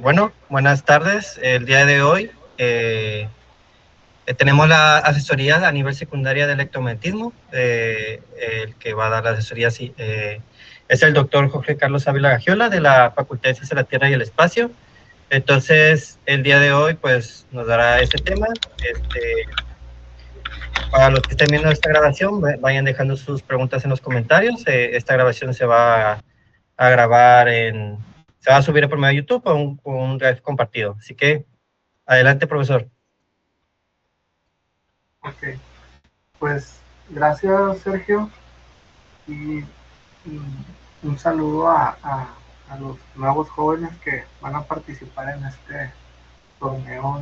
Bueno, buenas tardes. El día de hoy tenemos la asesoría a nivel secundaria de electromagnetismo. El que va a dar la asesoría es el doctor Jorge Carlos Ávila Gagiola de la Facultad de Ciencias de la Tierra y el Espacio. Entonces, el día de hoy, pues, nos dará ese tema. Para los que estén viendo esta grabación, vayan dejando sus preguntas en los comentarios. Esta grabación se va a grabar se va a subir por medio de YouTube con un drive compartido. Así que, adelante, profesor. Ok, pues gracias Sergio y un saludo a los nuevos jóvenes que van a participar en este torneo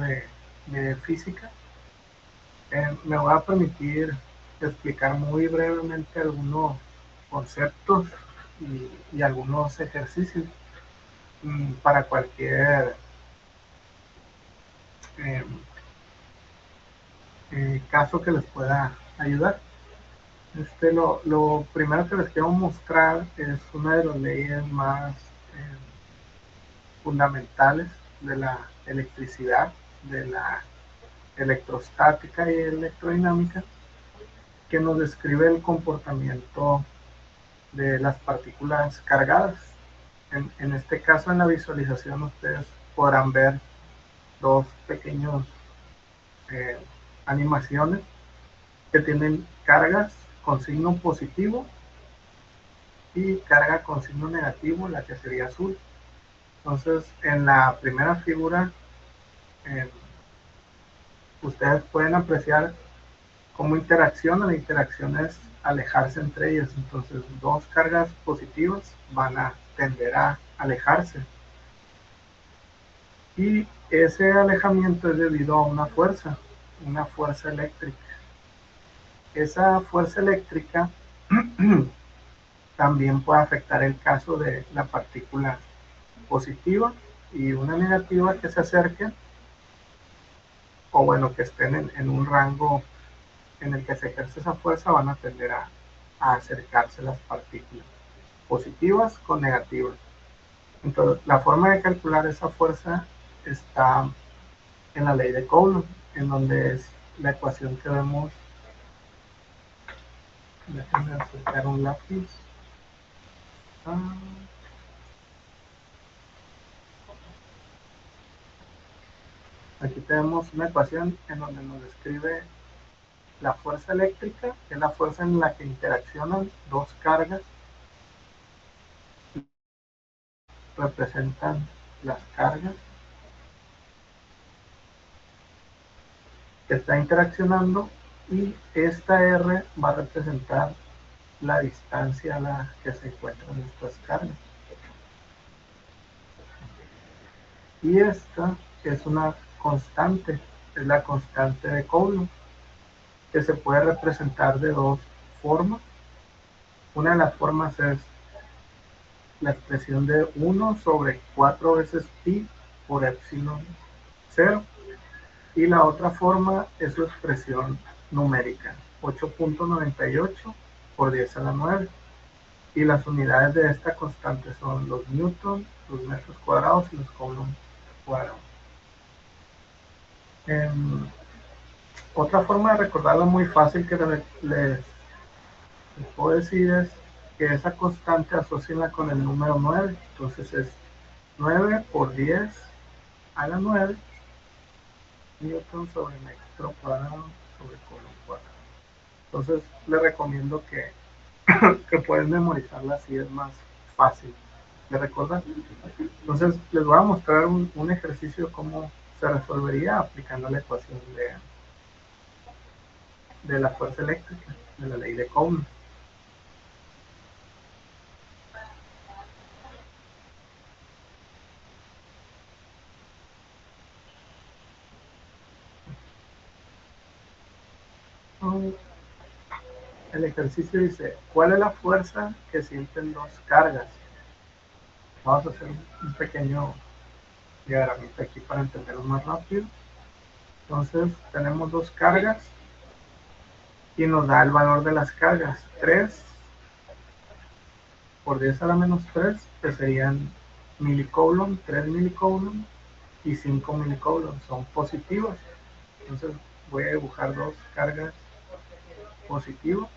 de física. Me voy a permitir explicar muy brevemente algunos conceptos y algunos ejercicios para cualquier eh, caso que les pueda ayudar. Lo primero que les quiero mostrar es una de las leyes más fundamentales de la electricidad, de la electrostática y electrodinámica, que nos describe el comportamiento de las partículas cargadas. En este caso, en la visualización, ustedes podrán ver dos pequeños eh, animaciones que tienen cargas con signo positivo y carga con signo negativo, la que sería azul. Entonces, en la primera figura, eh, ustedes pueden apreciar cómo interaccionan. La interacción es alejarse entre ellas. Entonces, dos cargas positivas van a tender a alejarse. Y ese alejamiento es debido a una fuerza eléctrica. Esa fuerza eléctrica también puede afectar el caso de la partícula positiva y una negativa que se acerquen, o bueno, que estén en un rango en el que se ejerce esa fuerza, van a tender a acercarse las partículas positivas con negativas. Entonces, la forma de calcular esa fuerza está en la ley de Coulomb, en donde es la ecuación que vemos. Déjenme acercar un lápiz. Aquí tenemos una ecuación en donde nos describe la fuerza eléctrica, que es la fuerza en la que interaccionan dos cargas. Representan las cargas que está interaccionando, y esta R va a representar la distancia a la que se encuentran estas cargas. Y esta es una constante, es la constante de Coulomb, que se puede representar de dos formas. Una de las formas es la expresión de 1 sobre 4 veces pi por epsilon 0, y la otra forma es su expresión numérica, 8.98 por 10 a la 9, y las unidades de esta constante son los newton, los metros cuadrados y los coulomb cuadrados. Otra forma de recordarlo muy fácil que les puedo decir es que esa constante asocienla con el número 9. Entonces es 9 por 10 a la 9 newton sobre metro cuadrado sobre coulomb cuadrado. Entonces les recomiendo que pueden memorizarla, así es más fácil de recordar. Entonces les voy a mostrar un ejercicio cómo se resolvería aplicando la ecuación de la fuerza eléctrica, de la ley de Coulomb. El ejercicio dice, ¿cuál es la fuerza que sienten dos cargas? Vamos a hacer un pequeño diagramita aquí para entenderlo más rápido. Entonces tenemos dos cargas y nos da el valor de las cargas, 3 por 10 a la menos 3, que serían milicoulomb, 3 milicoulomb y 5 milicoulomb son positivas. Entonces voy a dibujar dos cargas positivas,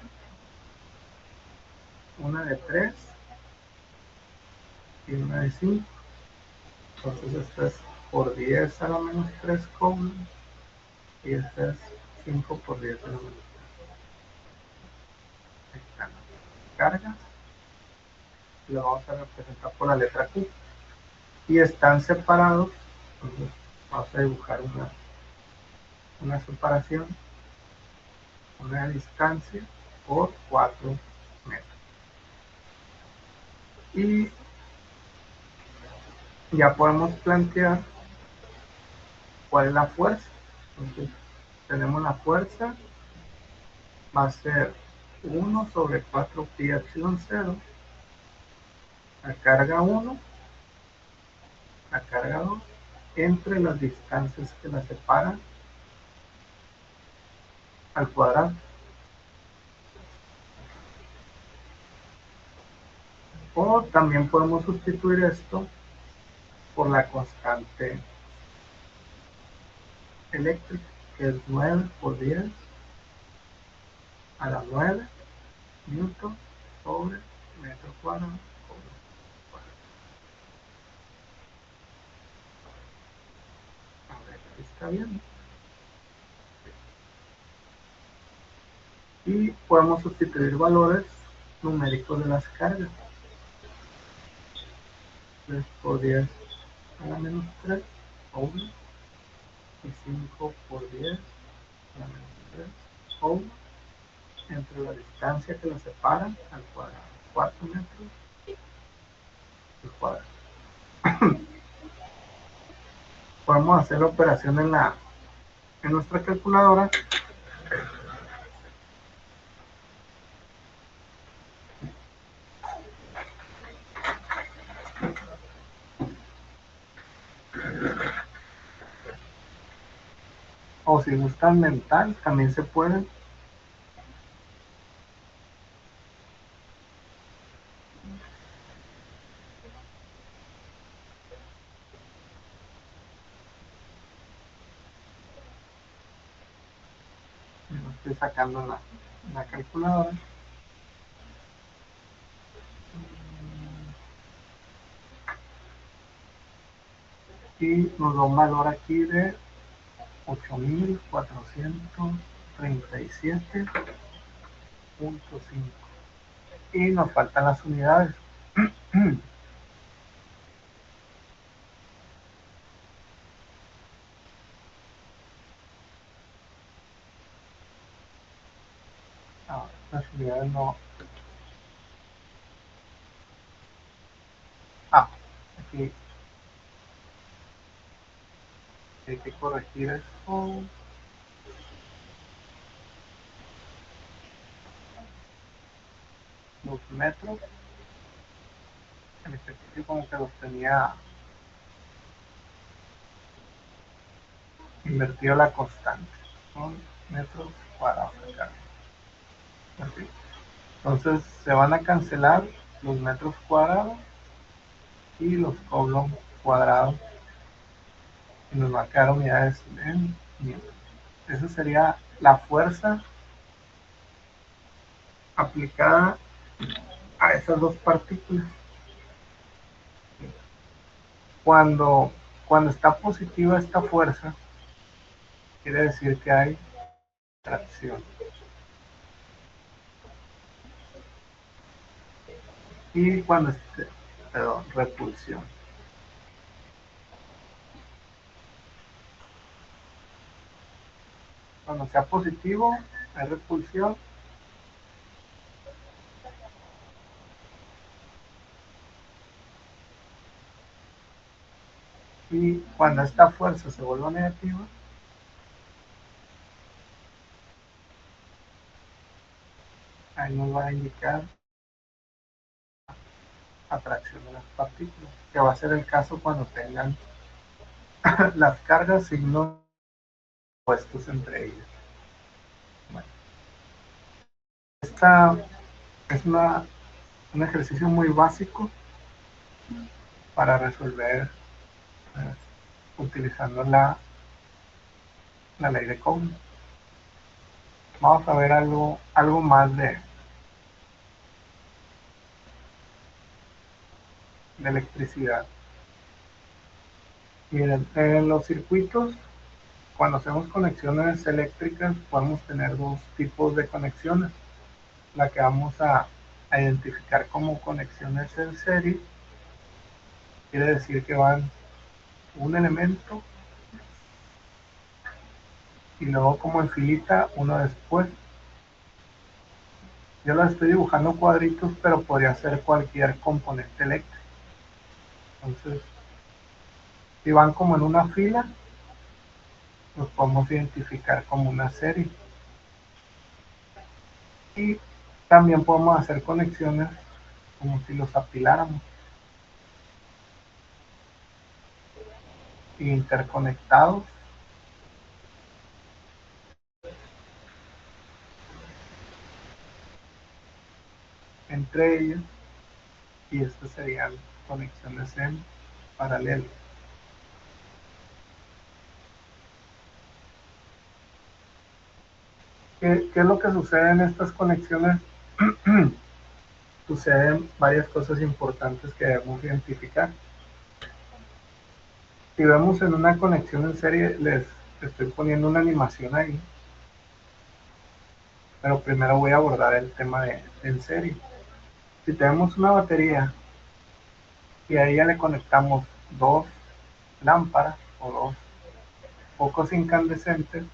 una de 3 y una de 5. Entonces esta es por 10 a la menos 3 coulomb y esta es 5 por 10 a la menos 3. Ahí están las cargas. Lo vamos a representar por la letra Q. Y están separados. Entonces vamos a dibujar una separación, una distancia por 4 metros. Y ya podemos plantear cuál es la fuerza. Entonces tenemos la fuerza, va a ser 1 sobre 4 pi epsilon 0, la carga 1, la carga 2, entre las distancias que la separan al cuadrado. O también podemos sustituir esto por la constante eléctrica, que es 9 por 10 a la 9 newton sobre metro cuadrado. A ver, ahí está bien. Y podemos sustituir valores numéricos de las cargas. 3 por 10 a la menos 3 o 1 y 5 por 10 a la menos 3 o 1 entre la distancia que los separan al cuadrado, 4 metros al cuadrado. Podemos hacer la operación en nuestra calculadora. O si gustan mental, también se pueden. Lo estoy sacando en la calculadora. Y nos da un valor aquí de 8.437.5. Y nos faltan las unidades. Las unidades no. Aquí hay que corregir esto. Los metros. En este ejercicio como que los tenía invertido la constante. Son metros cuadrados. Así. Entonces se van a cancelar los metros cuadrados y los coulomb cuadrados y nos va a quedar unidades en newton. Esa sería la fuerza aplicada a esas dos partículas. Cuando está positiva esta fuerza, quiere decir que hay atracción. Y cuando esté, repulsión. Cuando sea positivo, hay repulsión. Y cuando esta fuerza se vuelva negativa, ahí nos va a indicar atracción de las partículas, que va a ser el caso cuando tengan las cargas signos puestos entre ellas. Bueno, esta es un ejercicio muy básico para resolver utilizando la ley de Coulomb. Vamos a ver algo más de electricidad. Miren, en los circuitos, cuando hacemos conexiones eléctricas, podemos tener dos tipos de conexiones. La que vamos a identificar como conexiones en serie, quiere decir que van un elemento y luego como en filita uno después. Yo las estoy dibujando cuadritos, pero podría ser cualquier componente eléctrico. Entonces, si van como en una fila, los podemos identificar como una serie. Y también podemos hacer conexiones como si los apiláramos, interconectados entre ellos, y estas serían conexiones en paralelo. ¿Qué es lo que sucede en estas conexiones? Suceden varias cosas importantes que debemos identificar. Si vemos en una conexión en serie, les estoy poniendo una animación ahí, pero primero voy a abordar el tema de en serie. Si tenemos una batería y a ella le conectamos dos lámparas o dos focos incandescentes,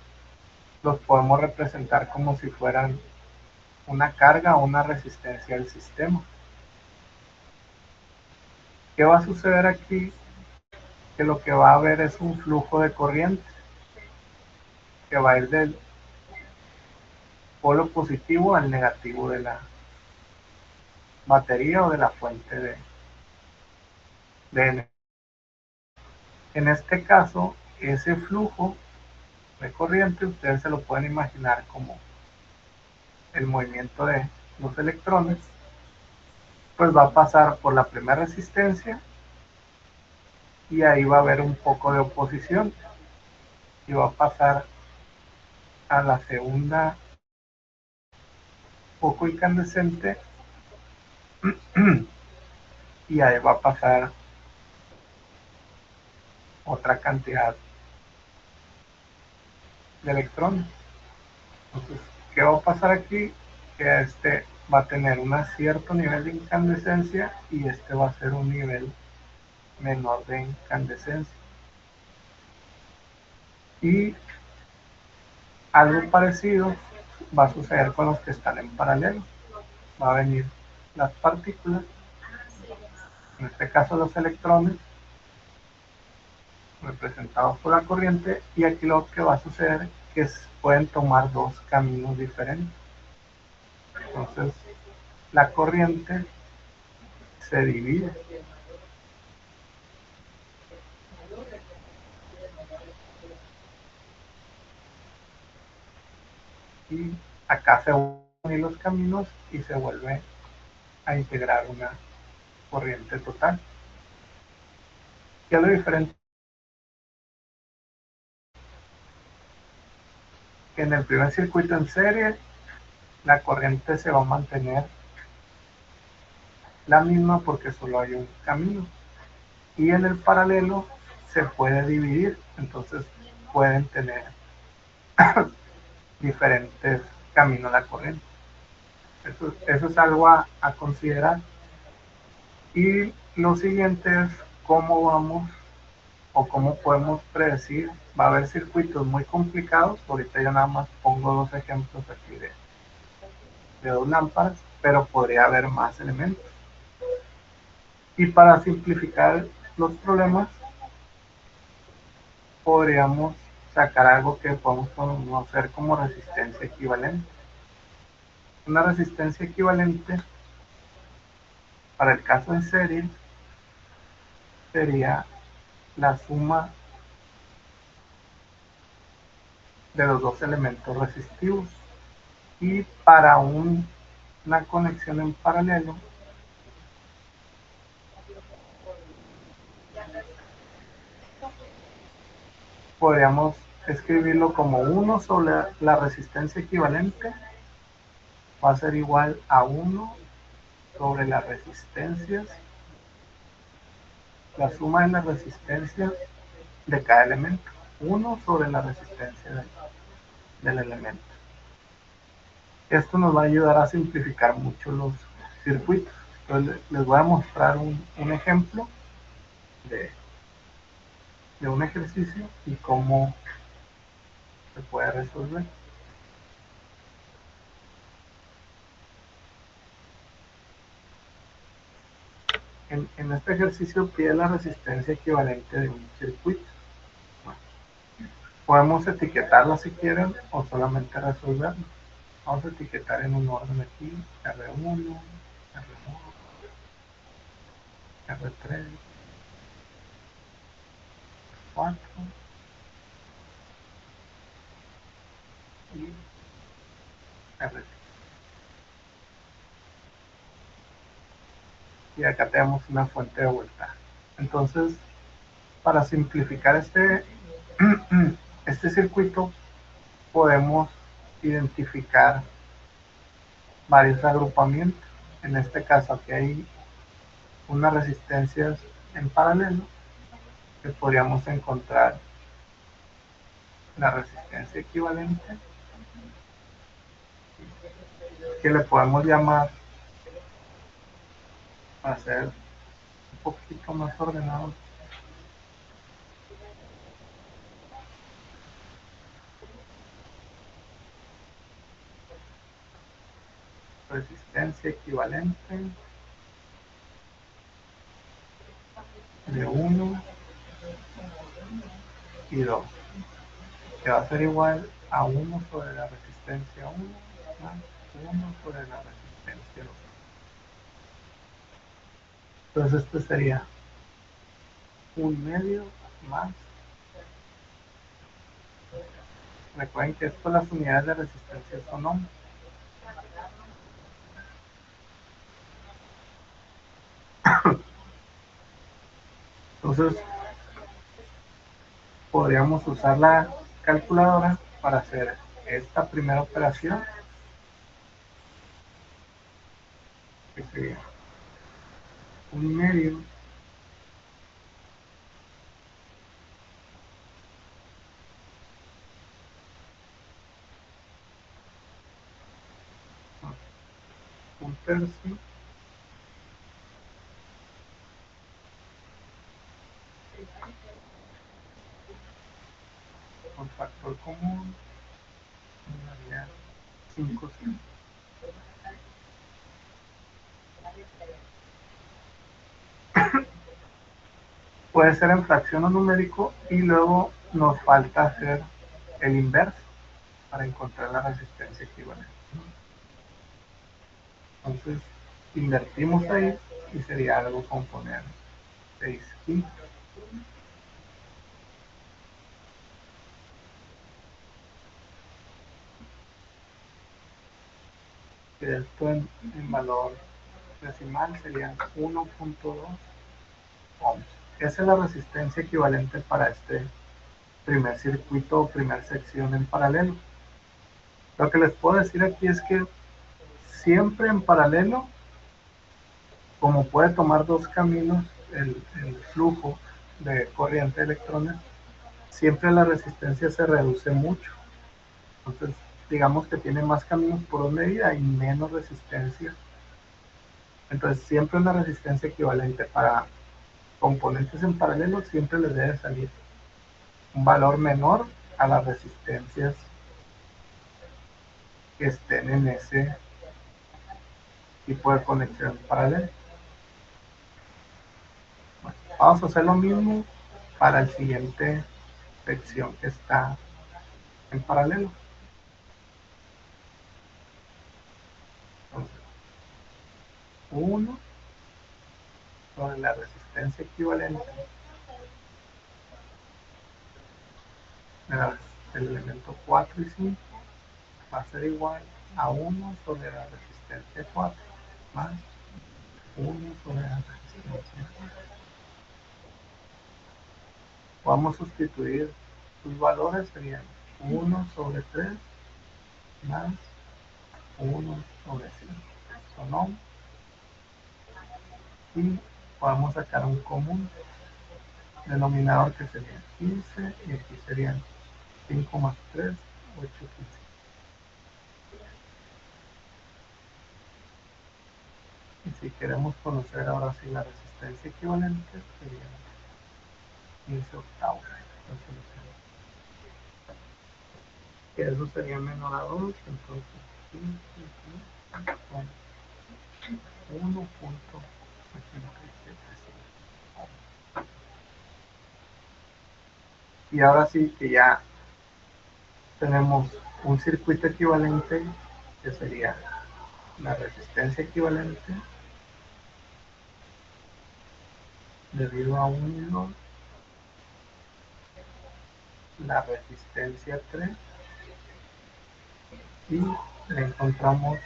los podemos representar como si fueran una carga o una resistencia del sistema. ¿Qué va a suceder aquí? Que lo que va a haber es un flujo de corriente que va a ir del polo positivo al negativo de la batería o de la fuente de energía. En este caso, ese flujo de corriente ustedes se lo pueden imaginar como el movimiento de los electrones, pues va a pasar por la primera resistencia y ahí va a haber un poco de oposición y va a pasar a la segunda foco incandescente y ahí va a pasar otra cantidad de electrones. Entonces, ¿qué va a pasar aquí? Que este va a tener un cierto nivel de incandescencia y este va a ser un nivel menor de incandescencia. Y algo parecido va a suceder con los que están en paralelo. Va a venir las partículas, en este caso los electrones, representados por la corriente, y aquí lo que va a suceder es que pueden tomar dos caminos diferentes. Entonces, la corriente se divide. Y acá se unen los caminos y se vuelve a integrar una corriente total. ¿Qué es lo diferente? Que en el primer circuito en serie, la corriente se va a mantener la misma porque solo hay un camino. Y en el paralelo se puede dividir, entonces pueden tener diferentes caminos la corriente. Eso es algo a considerar. Y lo siguiente es cómo vamos o cómo podemos predecir. Va a haber circuitos muy complicados. Ahorita yo nada más pongo dos ejemplos aquí de dos lámparas, pero podría haber más elementos. Y para simplificar los problemas, podríamos sacar algo que podemos conocer como resistencia equivalente. Una resistencia equivalente, para el caso en serie, sería la suma de los dos elementos resistivos. Y para una conexión en paralelo, podríamos escribirlo como 1 sobre la resistencia equivalente va a ser igual a 1 sobre las resistencias, la suma de las resistencias de cada elemento, 1 sobre la resistencia del elemento. Esto nos va a ayudar a simplificar mucho los circuitos. Entonces les voy a mostrar un ejemplo de un ejercicio y cómo se puede resolver. En este ejercicio pide la resistencia equivalente de un circuito. Bueno, podemos etiquetarla si quieren o solamente resolverlo. Vamos a etiquetar en un orden aquí, R1, R2, R3, 4 y R5. Y acá tenemos una fuente de voltaje. Entonces, para simplificar este circuito, podemos identificar varios agrupamientos. En este caso, aquí hay unas resistencias en paralelo que podríamos encontrar la resistencia equivalente, que le podemos llamar, para ser un poquito más ordenado, resistencia equivalente de 1 y 2, que va a ser igual a 1 sobre la resistencia 1 más 1 sobre la resistencia 2. Entonces este sería 1/2 más. Recuerden que esto las unidades de resistencia son ohms. Entonces podríamos usar la calculadora para hacer esta primera operación, que sería 1/2 más 1/3 con factor común, daría 5. Puede ser en fracción o numérico y luego nos falta hacer el inverso para encontrar la resistencia equivalente. Entonces invertimos ahí y sería algo con poner 6/5. Que esto en valor decimal sería 1.2 ohms. Esa es la resistencia equivalente para este primer circuito o primer sección en paralelo. Lo que les puedo decir aquí es que siempre en paralelo, como puede tomar dos caminos el flujo de corriente de electrones, siempre la resistencia se reduce mucho. Entonces, digamos que tiene más caminos por donde ir, hay menos resistencia. Entonces, siempre una resistencia equivalente para componentes en paralelo siempre les debe salir un valor menor a las resistencias que estén en ese tipo de conexión paralela. Bueno, vamos a hacer lo mismo para el siguiente sección que está en paralelo. Entonces, 1 sobre la resistencia equivalente del elemento 4 y 5 va a ser igual a 1 sobre la resistencia 4 más 1 sobre la resistencia 4. Vamos a sustituir sus valores serían 1/3 más 1/100. Son ohms. Y podemos sacar un común denominador que sería 15 y aquí serían 5 más 3, 8, 15. Y si queremos conocer ahora sí la resistencia equivalente, sería 15 octavos. Que eso sería menor a 2, entonces 15 son 1.87. Y ahora sí que ya tenemos un circuito equivalente, que sería la resistencia equivalente debido a 1, la resistencia 3 y le encontramos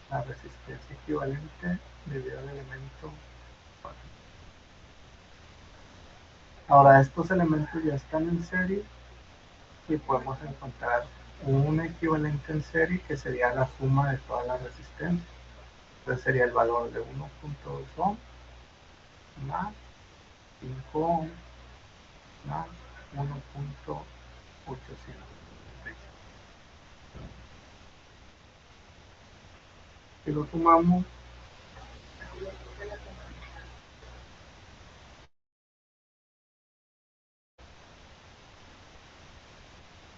la resistencia equivalente debido al elemento 4. Ahora estos elementos ya están en serie y podemos encontrar un equivalente en serie que sería la suma de todas las resistencias. Entonces sería el valor de 1.2 ohm más 5 ohm más 1.800. Si lo sumamos,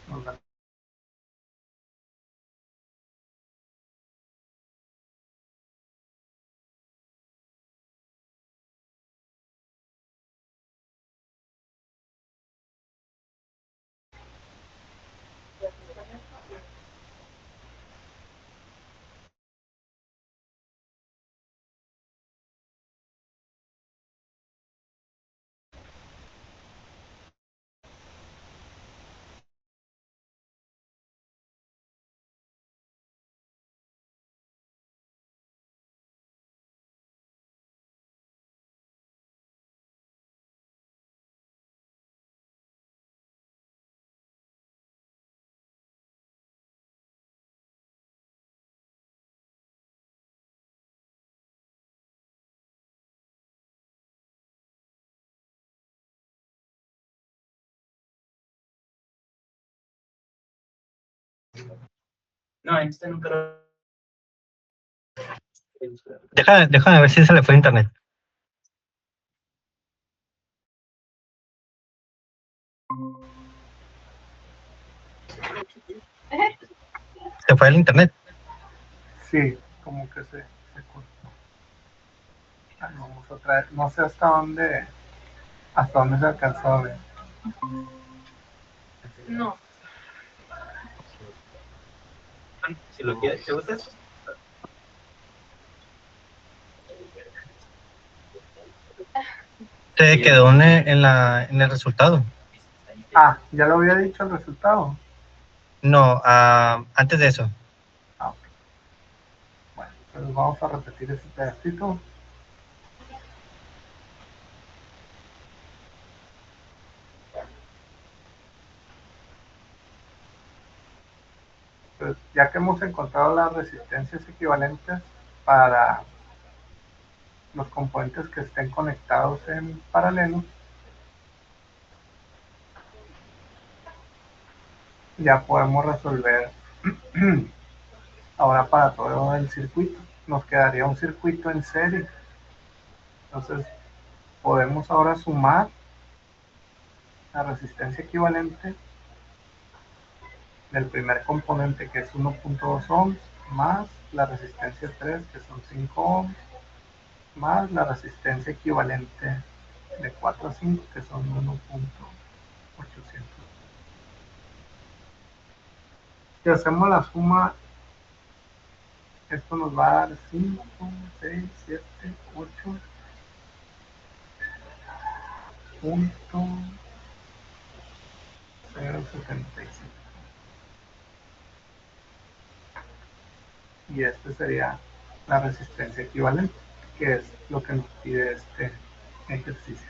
nos da No, este nunca lo... Déjame ver si se le fue internet. ¿Se fue el internet? Sí, como que se cortó. Vamos otra vez. No sé hasta dónde se alcanzó a ver. No. Si lo quieres, ¿te gusta? Se quedó en el resultado. Ah, ya lo había dicho el resultado. No, antes de eso. Ah, ok. Bueno, pues vamos a repetir ese pedacito. Pues ya que hemos encontrado las resistencias equivalentes para los componentes que estén conectados en paralelo, ya podemos resolver ahora para todo el circuito. Nos quedaría un circuito en serie. Entonces podemos ahora sumar la resistencia equivalente del primer componente, que es 1.2 ohms, más la resistencia 3, que son 5 ohms, más la resistencia equivalente de 4 a 5, que son 1.800. Si hacemos la suma, esto nos va a dar 5, 6, 7, 8 punto 0.75. Y este sería la resistencia equivalente, que es lo que nos pide este ejercicio.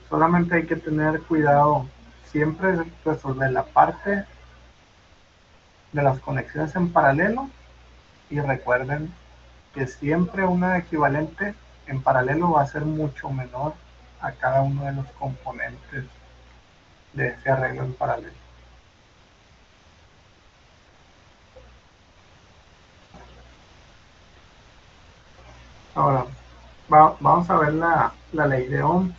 Solamente hay que tener cuidado siempre resolver la parte de las conexiones en paralelo, y recuerden que siempre una equivalente en paralelo va a ser mucho menor a cada uno de los componentes de ese arreglo en paralelo. Ahora, vamos a ver la ley de Ohm.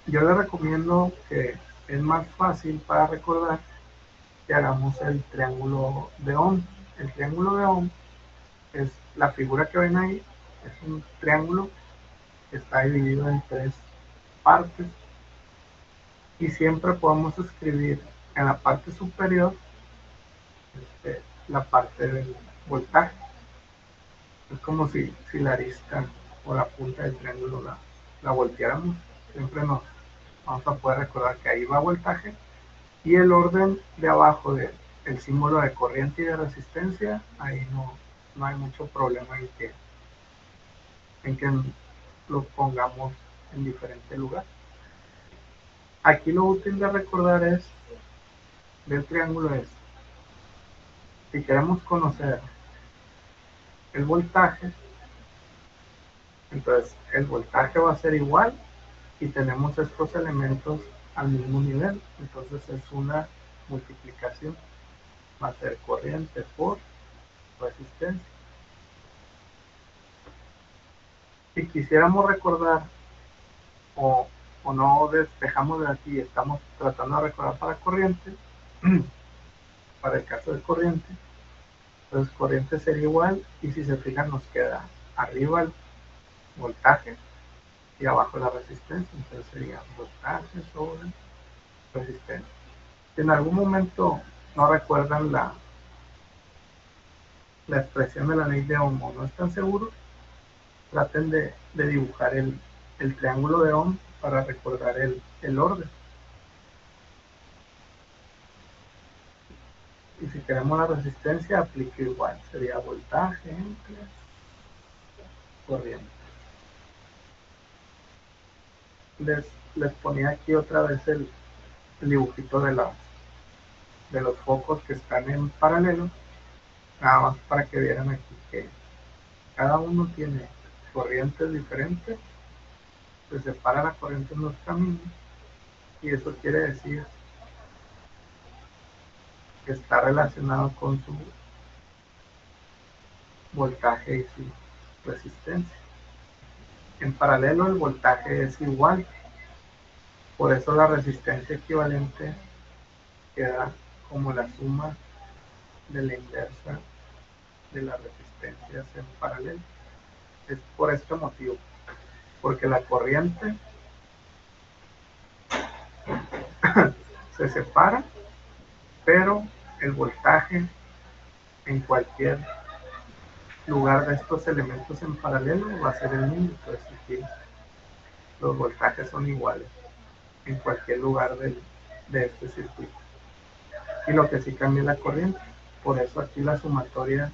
Yo les recomiendo que es más fácil para recordar que hagamos el triángulo de Ohm. El triángulo de Ohm es la figura que ven ahí, es un triángulo que está dividido en tres partes, y siempre podemos escribir en la parte superior la parte del voltaje. Es como si la arista o la punta del triángulo la volteáramos. Siempre nos vamos a poder recordar que ahí va voltaje, y el orden de abajo del símbolo de corriente y de resistencia, ahí no hay mucho problema en que los pongamos en diferente lugar. Aquí lo útil de recordar del triángulo es, si queremos conocer el voltaje, entonces el voltaje va a ser igual y tenemos estos elementos al mismo nivel, entonces es una multiplicación, va a ser corriente por resistencia. Si quisiéramos recordar o, o no despejamos de aquí, estamos tratando de recordar para corriente, para el caso de corriente, entonces corriente sería igual, y si se fijan nos queda arriba el voltaje y abajo la resistencia, entonces sería voltaje sobre resistencia. Si en algún momento no recuerdan la expresión de la ley de Ohm o no están seguros, traten de dibujar el triángulo de Ohm para recordar el orden. Y si queremos la resistencia, aplica igual, sería voltaje entre corriente. Les ponía aquí otra vez el dibujito de los focos que están en paralelo, nada más para que vieran aquí que cada uno tiene corrientes diferentes, se separa la corriente en los caminos, y eso quiere decir que está relacionado con su voltaje y su resistencia. En paralelo el voltaje es igual, por eso la resistencia equivalente queda como la suma de la inversa de las resistencias en paralelo. Es por este motivo, porque la corriente se separa, pero el voltaje en cualquier lugar de estos elementos en paralelo va a ser el mismo. Entonces aquí los voltajes son iguales en cualquier lugar de este circuito, y lo que sí cambia es la corriente. Por eso aquí la sumatoria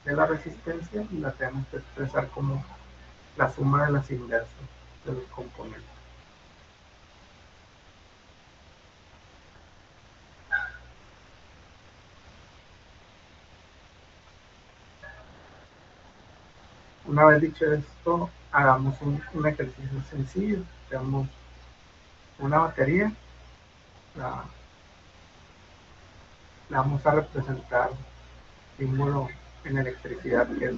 de la resistencia la tenemos que expresar como la suma de las inversas de los componentes. Una vez dicho esto, hagamos un ejercicio sencillo. Tenemos una batería, la vamos a representar símbolo en electricidad, que es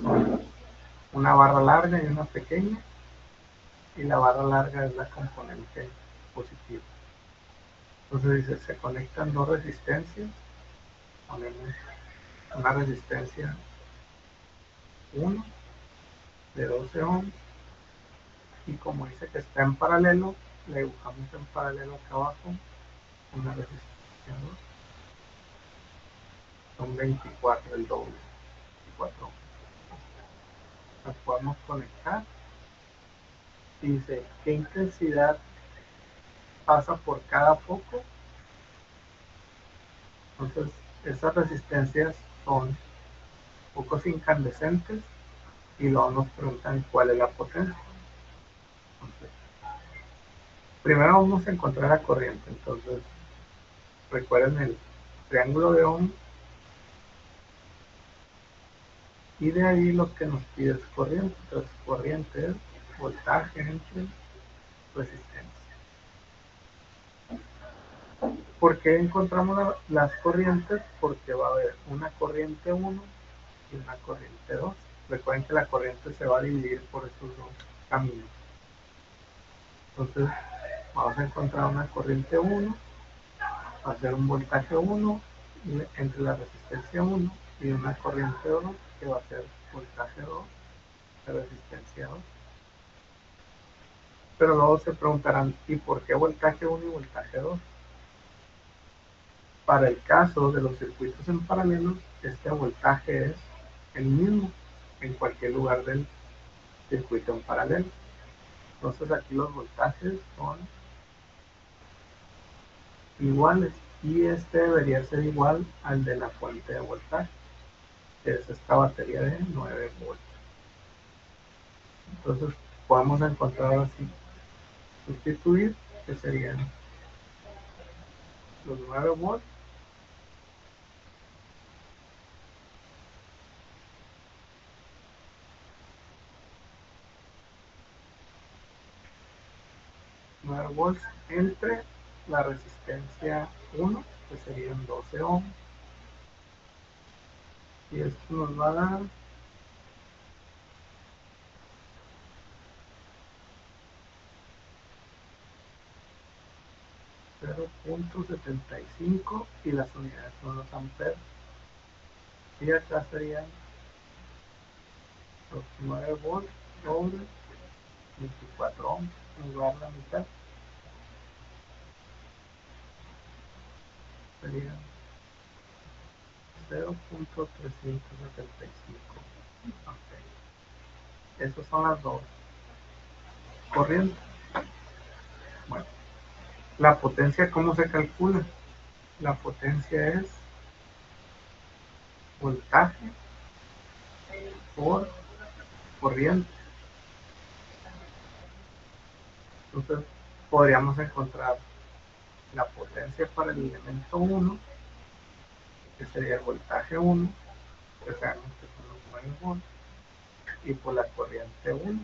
una barra larga y una pequeña, y la barra larga es la componente positiva. Entonces dice, se conectan dos resistencias, ponemos una resistencia 1 de 12 ohms, y como dice que está en paralelo, le dibujamos en paralelo acá abajo una resistencia 2, son 24, el doble, 24 ohms. Las podemos conectar, y dice qué intensidad pasa por cada foco. Entonces esas resistencias son focos incandescentes, y luego nos preguntan cuál es la potencia. Entonces, primero vamos a encontrar la corriente. Entonces, recuerden el triángulo de Ohm, y de ahí lo que nos pide es corriente. Entonces, corriente es voltaje entre resistencia. ¿Por qué encontramos las corrientes? Porque va a haber una corriente 1 y una corriente 2. Recuerden que la corriente se va a dividir por esos dos caminos. Entonces, vamos a encontrar una corriente 1, va a ser un voltaje 1 entre la resistencia 1 y una corriente 2 que va a ser voltaje 2 de resistencia 2. Pero luego se preguntarán, ¿y por qué voltaje 1 y voltaje 2? Para el caso de los circuitos en paralelo, este voltaje es el mismo en cualquier lugar del circuito en paralelo. Entonces aquí los voltajes son iguales y este debería ser igual al de la fuente de voltaje, que es esta batería de 9 volts. Entonces podemos encontrar así, sustituir, que serían los 9 volts entre la resistencia 1, que serían 12 ohms, y esto nos va a dar 0.75 y las unidades son los amperes. Y acá serían los 9 volts sobre 24 ohms, nos va a dar la mitad. Serían 0.375 amperes. Esas son las dos corrientes. Bueno, la potencia, ¿cómo se calcula? La potencia es voltaje por corriente. Entonces podríamos encontrar la potencia para el elemento 1, que sería el voltaje 1, que sabemos que son los 9 volts, y por la corriente 1,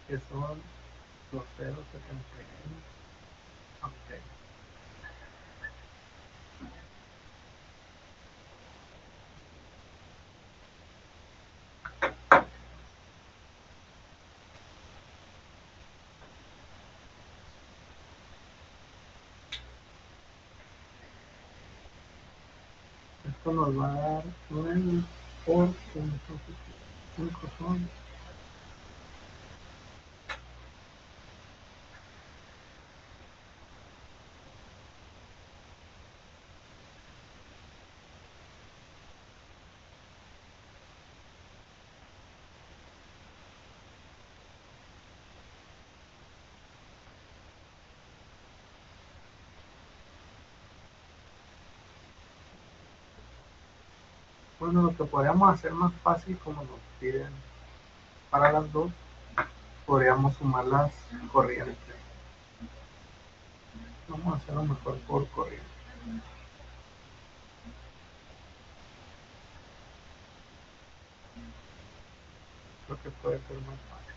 que son los 0.75 amperes. Esto nos va a dar 9 por 5 son. Bueno, lo que podríamos hacer más fácil, como nos piden para las dos, podríamos sumar las corrientes. Vamos a hacerlo mejor por corriente. Creo que puede ser más fácil.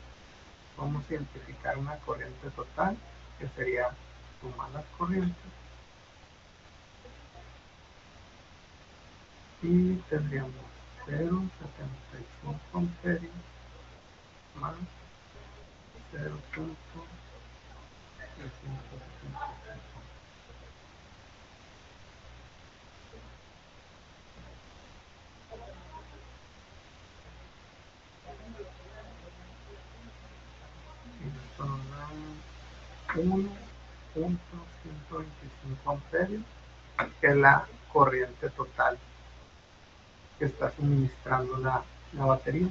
Vamos a identificar una corriente total, que sería sumar las corrientes, y tendríamos 0.75 amperios más 0.375. Y esto nos da 1.125 amperios, que es la corriente total que está suministrando la batería.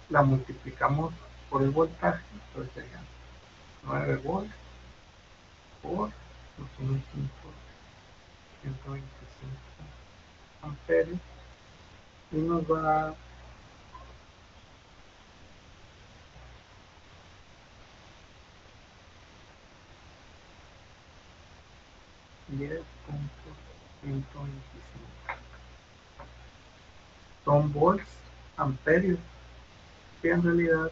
La multiplicamos por el voltaje, entonces serían 9 volts por los 125 amperios, y nos va a dar 10.125. Son volts amperios, que en realidad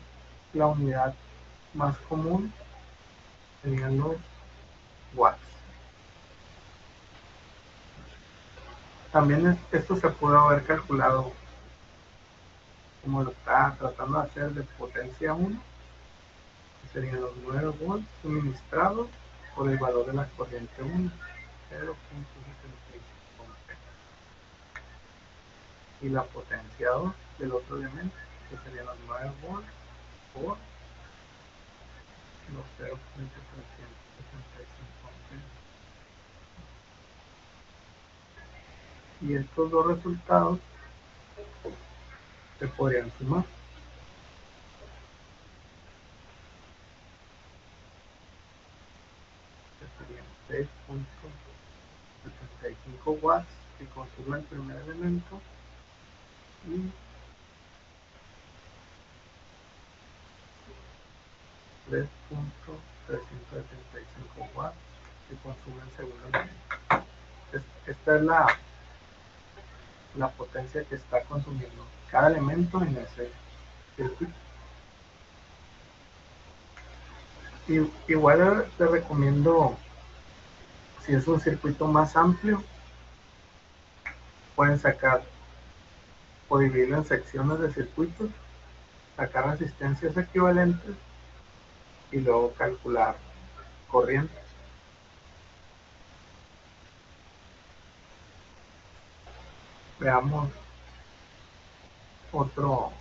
la unidad más común serían los watts. También esto se pudo haber calculado como lo está tratando de hacer de potencia 1, que serían los 9 volts suministrados por el valor de la corriente 1, 0.75 amperes. Y la potencia 2 del otro elemento, que serían los 9 volts por los 0.365 amperes. Y estos dos resultados se podrían sumar. Que serían 6.75 watts que consume el primer elemento y 3.375 watts que consume el segundo elemento. Esta es la potencia que está consumiendo cada elemento en ese circuito. Igual te recomiendo, si es un circuito más amplio, pueden sacar o dividirlo en secciones de circuitos, sacar resistencias equivalentes y luego calcular corrientes. Veamos otro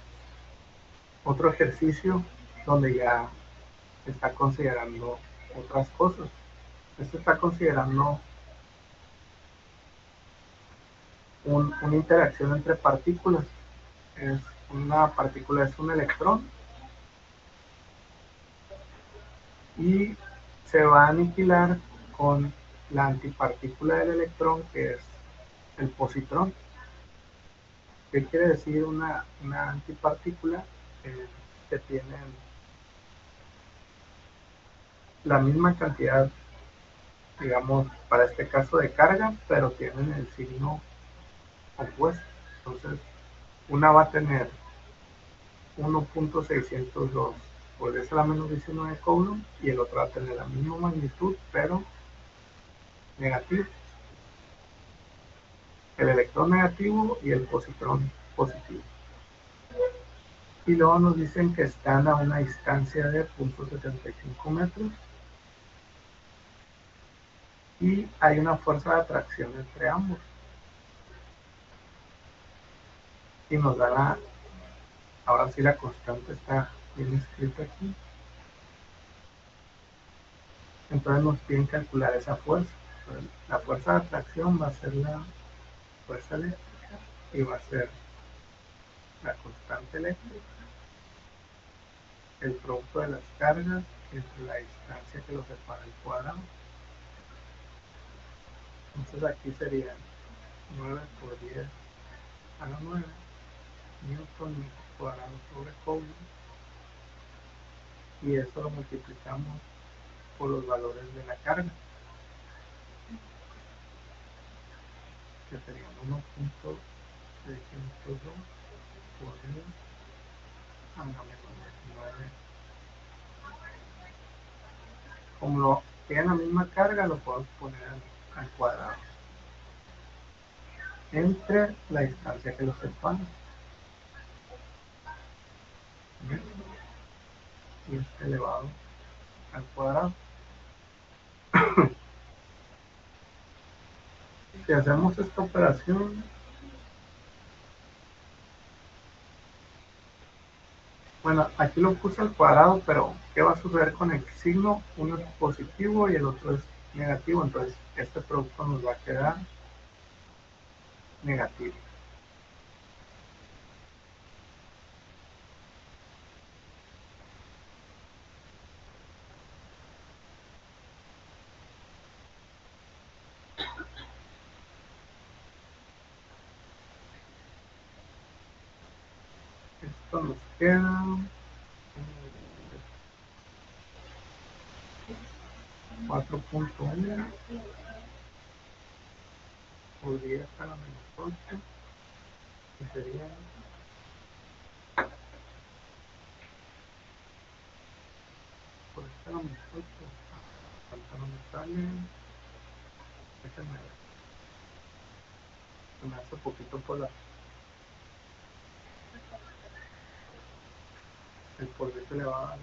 ejercicio donde ya está considerando otras cosas. Esto está considerando una interacción entre partículas. Una partícula es un electrón y se va a aniquilar con la antipartícula del electrón, que es el positrón. ¿Qué quiere decir una antipartícula? Que tienen la misma cantidad, digamos, para este caso de carga, pero tienen el signo opuesto. Entonces, una va a tener 1.602 por 10 a la menos 19 coulomb y el otro va a tener la misma magnitud, pero negativo. El electrón negativo y el positrón positivo. Y luego nos dicen que están a una distancia de 0.75 metros y hay una fuerza de atracción entre ambos. Y nos da ahora sí la constante está bien escrita aquí. Entonces nos piden calcular esa fuerza. Entonces, la fuerza de atracción va a ser la fuerza eléctrica y va a ser la constante eléctrica, el producto de las cargas entre la distancia que lo separa el cuadrado. Entonces aquí serían 9 por 10 a la 9 newton metro cuadrado sobre coulomb, y eso lo multiplicamos por los valores de la carga, que serían 1.602 por 10 a la menos 19. Como lo tienen la misma carga, lo podemos poner al cuadrado entre la distancia que los separa. Y es elevado al cuadrado. Si hacemos esta operación, bueno, aquí lo puse al cuadrado, pero ¿qué va a suceder con el signo? Uno es positivo y el otro es negativo, entonces este producto nos va a quedar negativo. Esto nos queda 4.1 podría estar a -8, que sería por estar a -8, falta no me sale, déjenme ver, se me hace poquito por el polvito le va a dar.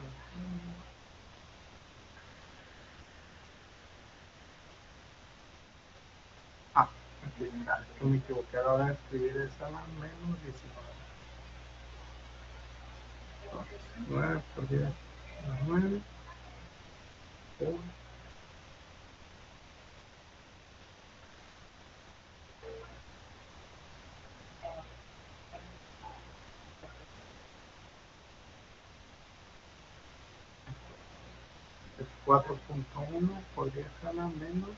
Ah, aquí está, es que me equivoqué a la hora de escribir esa -19. 9 por 10 más 9 por es 4.1 por 10 a la -28.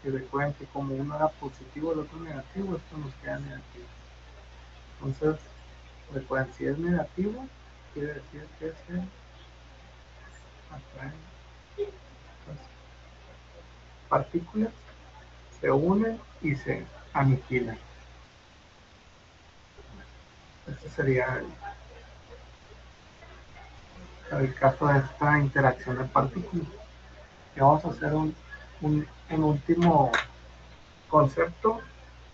Y recuerden que como uno era positivo, el otro negativo, esto nos queda negativo. Entonces, recuerden, si es negativo, quiere decir que se atraen las partículas, se unen y se aniquilan. Este sería el caso de esta interacción de partículas. Y vamos a hacer un último concepto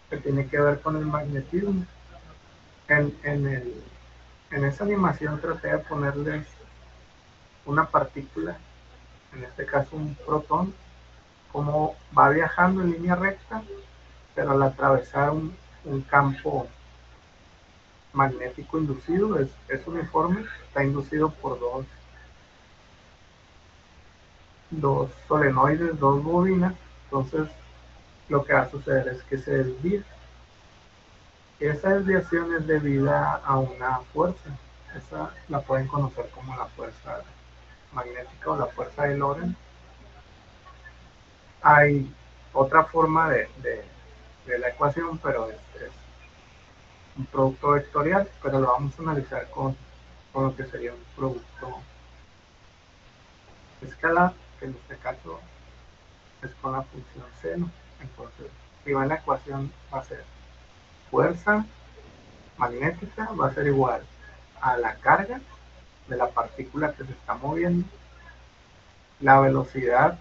que tiene que ver con el magnetismo. En esa animación traté de ponerles una partícula, en este caso un protón, como va viajando en línea recta, pero al atravesar un campo magnético inducido, es uniforme, está inducido por dos solenoides, dos bobinas, entonces lo que va a suceder es que se desvía. Esa desviación es debida a una fuerza, esa la pueden conocer como la fuerza magnética o la fuerza de Lorentz. Hay otra forma de la ecuación, pero es un producto vectorial, pero lo vamos a analizar con lo que sería un producto escalar, que en este caso es con la función seno. Entonces, si va en la ecuación, va a ser fuerza magnética, va a ser igual a la carga de la partícula que se está moviendo, la velocidad,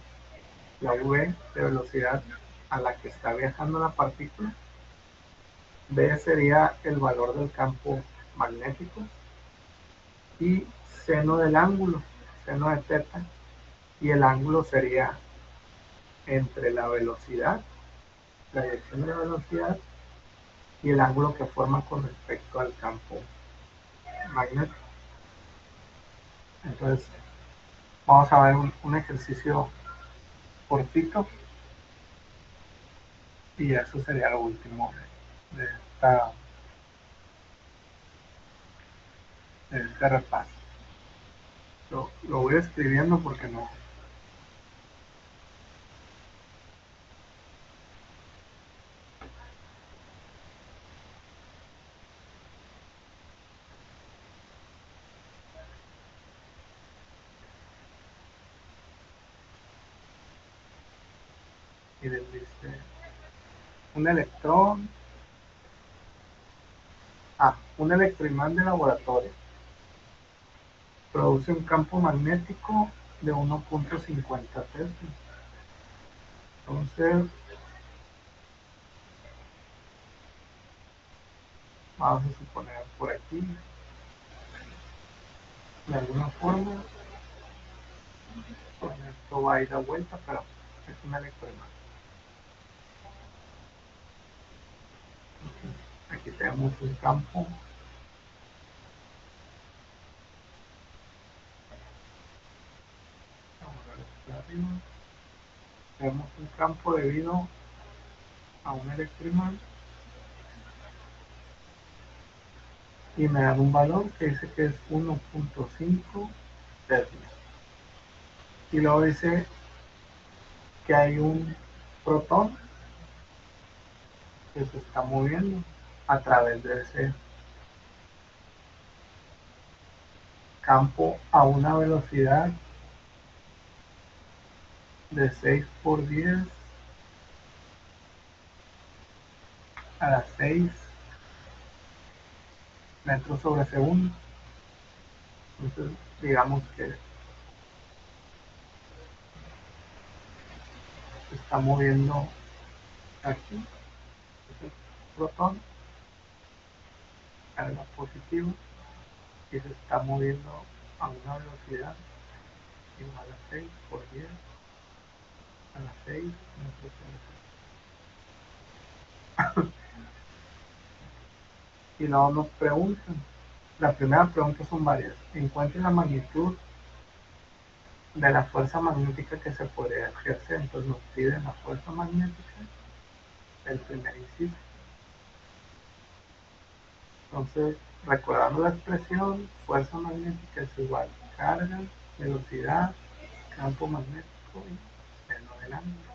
la v de velocidad a la que está viajando la partícula, v sería el valor del campo magnético, y seno del ángulo, seno de teta, y el ángulo sería entre la velocidad, la dirección de la velocidad, y el ángulo que forma con respecto al campo magnético. Entonces, vamos a ver un ejercicio cortito, y eso sería lo último de, de este repaso. Lo voy escribiendo porque no. Y les dice un electrón, un electroimán de laboratorio produce un campo magnético de 1.50 Tesla. Entonces, vamos a suponer por aquí, de alguna forma, con esto va a ir a vuelta, pero es un electroimán. Aquí tenemos un campo. Vamos a ver aquí arriba. Tenemos un campo debido a un electroimán. Y me dan un valor que dice que es 1.5 Tesla. Y luego dice que hay un protón que se está moviendo a través de ese campo a una velocidad de 6 por 10 a las 6 metros sobre segundo. Entonces, digamos que se está moviendo aquí, ese protón, carga positiva, y se está moviendo a una velocidad igual a 6 por 10 a las 6 metros sobre segundo. Y luego nos preguntan, la primera pregunta son varias. Encuentre la magnitud de la fuerza magnética que se podría ejercer. Entonces nos piden la fuerza magnética, el primer inciso. Entonces, recordando la expresión, fuerza magnética es igual a carga, velocidad, campo magnético y seno del ángulo.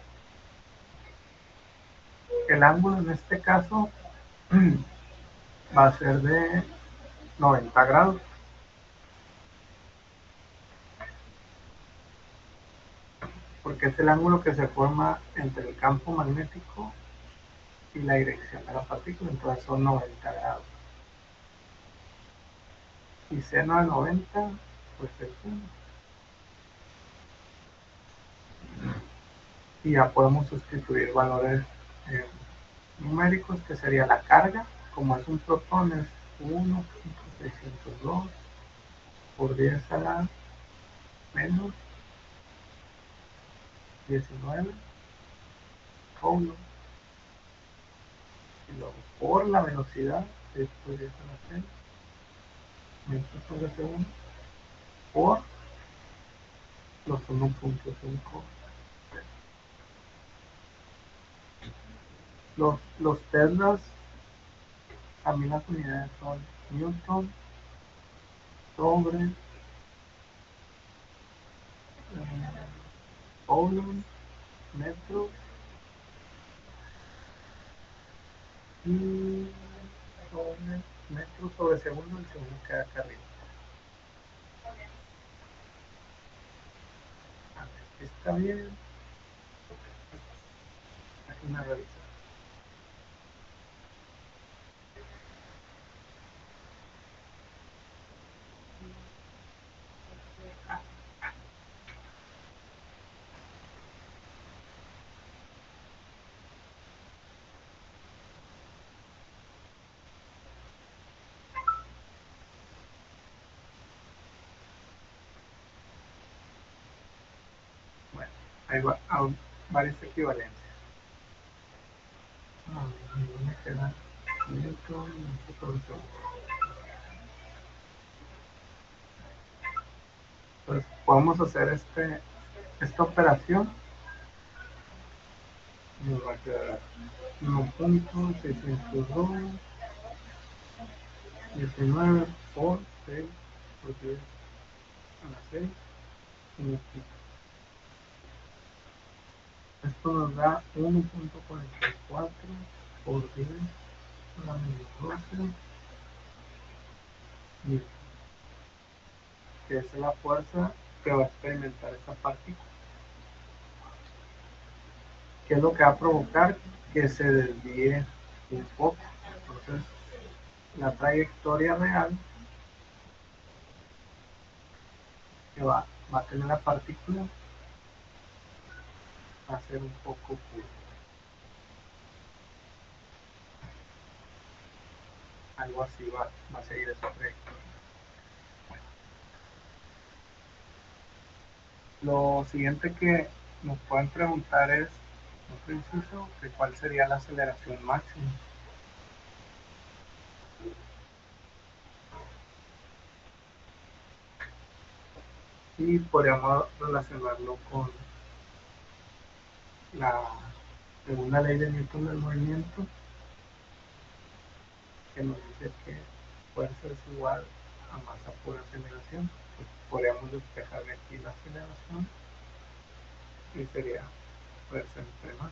El ángulo en este caso va a ser de 90 grados. Porque es el ángulo que se forma entre el campo magnético y la dirección de la partícula, entonces son 90 grados. Y seno de 90, pues es 1. Y ya podemos sustituir valores numéricos, que sería la carga, como es un protón, es 1.602 por 10 a la menos 19 joules. Y luego por la velocidad, 6 por 10 a la 6 metros sobre segundo, por los 1.5. Los teslas, a mí las unidades son newton sobre coulomb, metros y sobre metros sobre segundo, el segundo queda acá arriba. A ver, está bien. Aquí una revisa. Bueno, hay varias equivalencias. ¿Dónde queda newton y metros sobre segundo? Entonces podemos hacer esta operación. Nos va a quedar 1.602 19 por 6 por 10 a la 6 significa. Esto nos da 1.44 por 10 a la menos 12 newton, que es la fuerza que va a experimentar esta partícula. ¿Qué es lo que va a provocar? Que se desvíe un poco. Entonces, la trayectoria real que va a tener la partícula va a ser un poco curva. Algo así va a seguir esa trayectoria. Lo siguiente que nos pueden preguntar es, otro inciso, que cuál sería la aceleración máxima. Y podríamos relacionarlo con la segunda ley de Newton del movimiento, que nos dice que fuerza es igual a masa por aceleración. Pues podríamos despejar de aquí la aceleración y sería fuerza entre masa.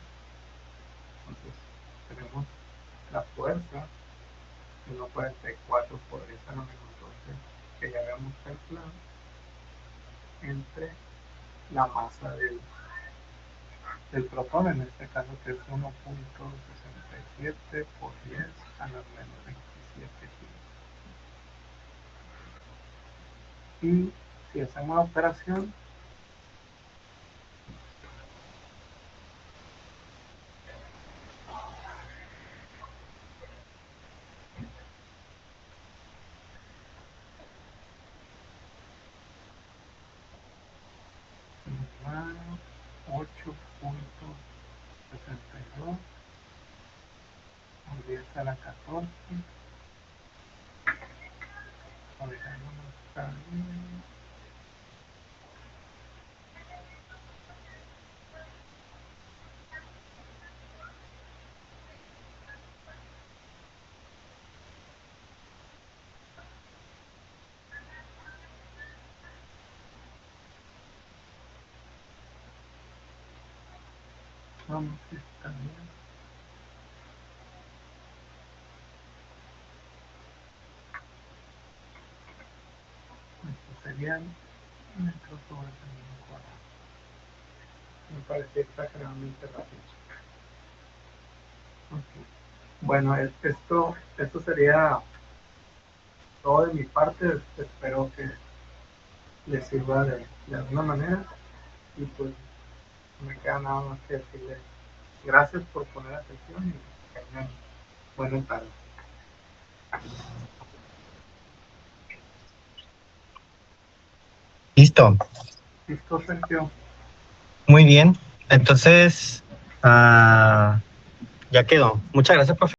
Entonces tenemos la fuerza 1.44 podría ser lo mismo entonces que ya habíamos calculado entre la masa del protón, en este caso que es 1.67 por 10 a la menos 27 kilos. Y si hacemos la operación, nos da 8.62 por 10 a la 14. Vamos, está bien. Esto serían metros sobre segundo cuadrado. Me parece exageradamente rápido. Okay. Bueno, esto sería todo de mi parte. Espero que les sirva de alguna manera. Y pues no me queda nada más que decirles gracias por poner atención y que tengan buenas tardes. Listo. Listo, Sergio. Muy bien. Entonces, ya quedó. Muchas gracias, profe.